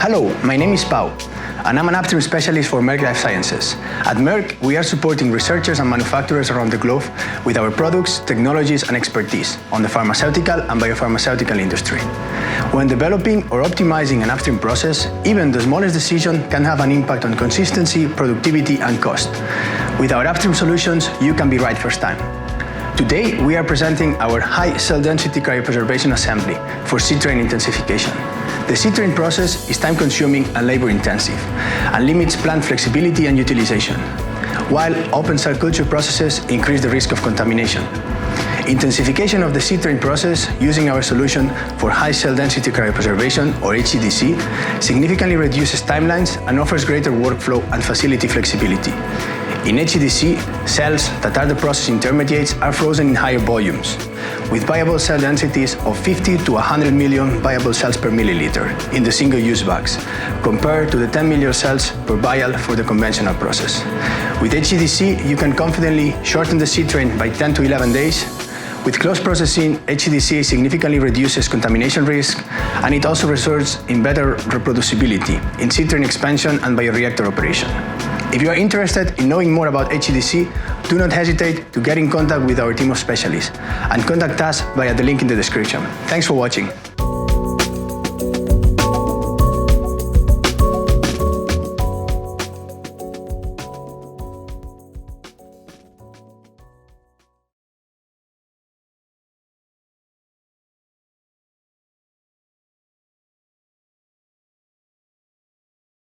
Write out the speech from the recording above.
Hello, my name is Pau, and I'm an upstream specialist for Merck Life Sciences. At Merck, we are supporting researchers and manufacturers around the globe with our products, technologies, and expertise on the pharmaceutical and biopharmaceutical industry. When developing or optimizing an upstream process, even the smallest decision can have an impact on consistency, productivity, and cost. With our upstream solutions, you can be right first time. Today, we are presenting our high cell density cryopreservation assembly for seed train intensification. The seed train process is time-consuming and labor-intensive and limits plant flexibility and utilization, while open cell culture processes increase the risk of contamination. Intensification of the seed train process using our solution for high cell density cryopreservation, or HCDC, significantly reduces timelines and offers greater workflow and facility flexibility. In HCDC, cells that are the process intermediates are frozen in higher volumes, with viable cell densities of 50 to 100 million viable cells per milliliter in the single-use bags, compared to the 10 million cells per vial for the conventional process. With HCDC, you can confidently shorten the seed train by 10 to 11 days. With close processing, HCDC significantly reduces contamination risk, and it also results in better reproducibility in seed train expansion and bioreactor operation. If you are interested in knowing more about HCDC, do not hesitate to get in contact with our team of specialists and contact us via the link in the description. Thanks for watching.